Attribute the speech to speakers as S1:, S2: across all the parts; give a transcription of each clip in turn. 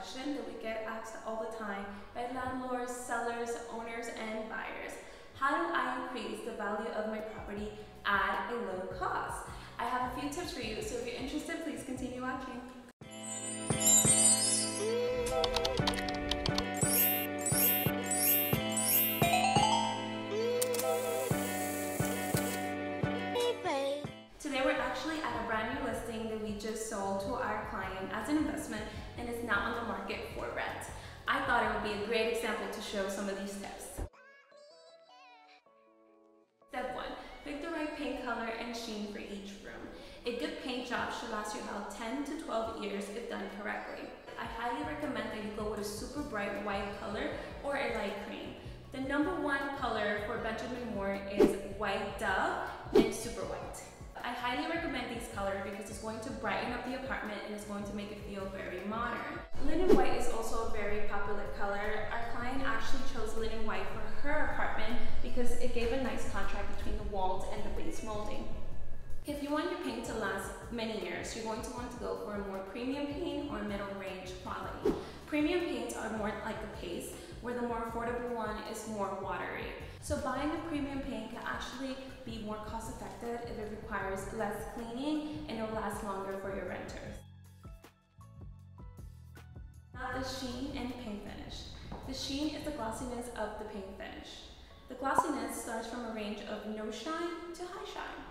S1: question that we get asked all the time by landlords, sellers, owners, and buyers. How do I increase the value of my property at a low cost? I have a few tips for you, so if you're interested, please continue watching. Today we're actually at a brand new listing that we just sold to our client as an investment and is now on the market for rent. I thought it would be a great example to show some of these steps. Step 1. Pick the right paint color and sheen for each room. A good paint job should last you about 10 to 12 years if done correctly. I highly recommend that you go with a super bright white color or a light cream. The #1 color for Benjamin Moore is white dove and super white. I highly recommend these colors because it's going to brighten up the apartment and it's going to make it feel very modern. Linen white is also a very popular color. Our client actually chose linen white for her apartment because it gave a nice contrast between the walls and the base molding. If you want your paint to last many years, you're going to want to go for a more premium paint or middle range quality. Premium paints are more like the paste, where the more affordable one is more watery. So buying a premium paint can actually be more cost effective if it requires less cleaning and it will last longer for your renters. Now the sheen and paint finish. The sheen is the glossiness of the paint finish. The glossiness starts from a range of no shine to high shine.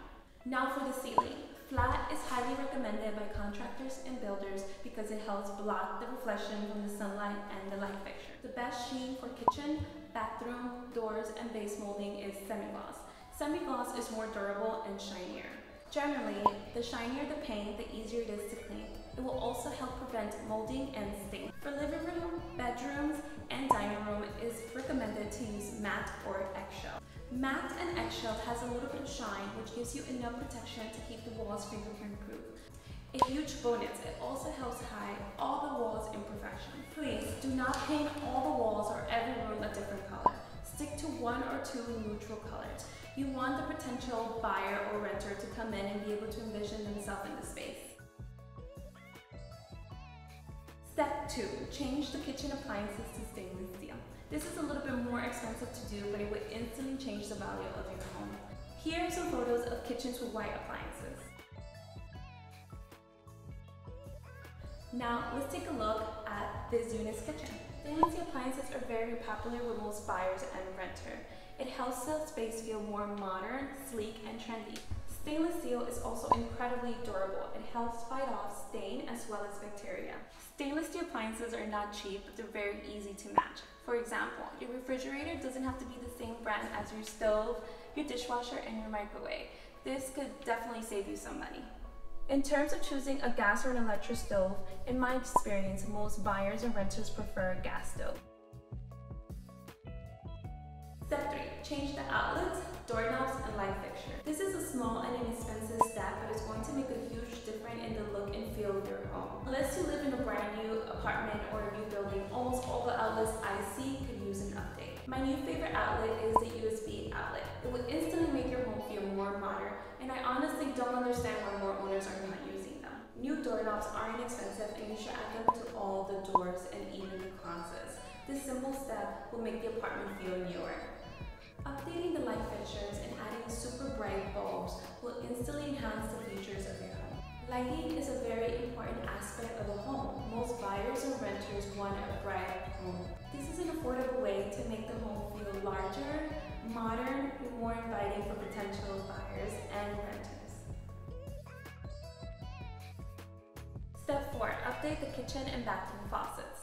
S1: Now for the ceiling. Flat is highly recommended by contractors and builders because it helps block the reflection from the sunlight and the light fixture. The best sheen for kitchen, bathroom, doors, and base molding is semi-gloss. Semi-gloss is more durable and shinier. Generally, the shinier the paint, the easier it is to clean. It will also help prevent molding and stain. For living room, bedrooms, and dining room, it is recommended to use matte or eggshell. Matte and eggshell has a little bit of shine, which gives you enough protection to keep the walls fingerprint proof. A huge bonus, it also helps hide all the walls imperfections. Please do not paint all the walls or every room a different color. Stick to 1 or 2 neutral colors. You want the potential buyer or renter to come in and be able to envision themselves in the space. Step 2. Change the kitchen appliances to stainless steel. This is a little bit more expensive to do, but it would instantly change the value of your home. Here are some photos of kitchens with white appliances. Now let's take a look at this unit's kitchen. Stainless steel appliances are very popular with most buyers and renters. It helps the space feel more modern, sleek, and trendy. Stainless steel is also incredibly durable. It helps fight off stain as well as bacteria. Stainless steel appliances are not cheap, but they're very easy to match. For example, your refrigerator doesn't have to be the same brand as your stove, your dishwasher, and your microwave. This could definitely save you some money. In terms of choosing a gas or an electric stove, in my experience, most buyers and renters prefer a gas stove. Step 3. Change the outlets, doorknobs, and light fixture. This is a small and inexpensive step, but it's going to make a huge difference in the look and feel of your home. Unless you live in a brand new apartment or a new building, almost all the outlets I see could use an update. My new favorite outlet is the USB outlet. It will instantly make your home feel more modern, and I honestly don't understand why more owners are not using them. New doorknobs are inexpensive, and you should add them to all the doors and even the closets. This simple step will make the apartment feel newer. Updating the light fixtures and adding super bright bulbs will instantly enhance the features of your home. Lighting is a very important aspect of a home. Most buyers and renters want a bright home. This is an affordable way to make the home feel larger, modern, and more inviting for potential buyers and renters. Step 4. Update the kitchen and bathroom faucets.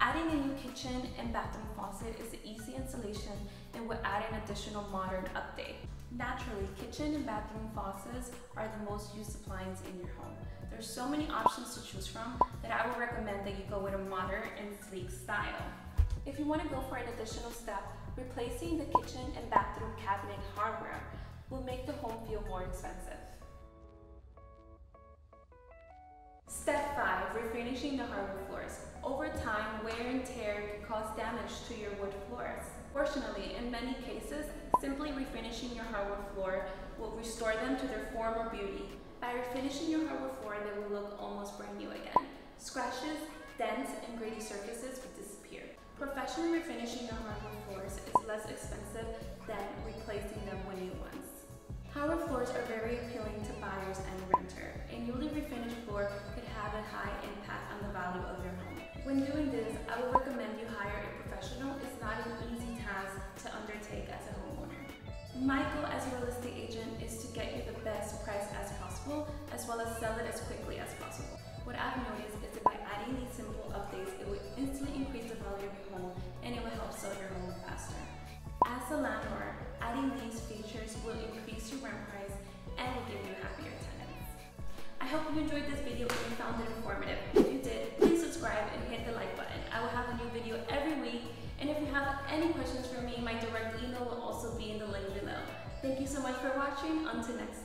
S1: Adding a new kitchen and bathroom faucet is an easy installation and will add an additional modern update. Naturally, kitchen and bathroom faucets are the most used appliance in your home. There's so many options to choose from that I would recommend that you go with a modern and sleek style. If you want to go for an additional step, replacing the kitchen and bathroom cabinet hardware will make the home feel more expensive. Step 5. Refinishing the hardwood floors. Over time, wear and tear can cause damage to your wood floors. Fortunately, in many cases, simply refinishing your hardwood floor will restore them to their former beauty. By refinishing your hardwood floor, they will look almost brand new again. Scratches Dents and gritty surfaces would disappear. Professional refinishing your hardwood floors is less expensive than replacing them with new ones. Hardwood floors are very appealing to buyers and renter. A newly refinished floor could have a high impact on the value of your home. When doing this, I would recommend you hire a professional. It's not an easy task to undertake as a homeowner. My goal as a real estate agent is to get you the best price as possible, as well as sell it as quickly as possible. What I've noticed is that by adding these simple updates, it would instantly increase the value of your home and it will help sell your home faster. As a landlord, adding these features will increase your rent price and will give you happier tenants. I hope you enjoyed this video and you found it informative. If you did, please subscribe and hit the like button. I will have a new video every week, and if you have any questions for me, my direct email will also be in the link below. Thank you so much for watching. Until next time.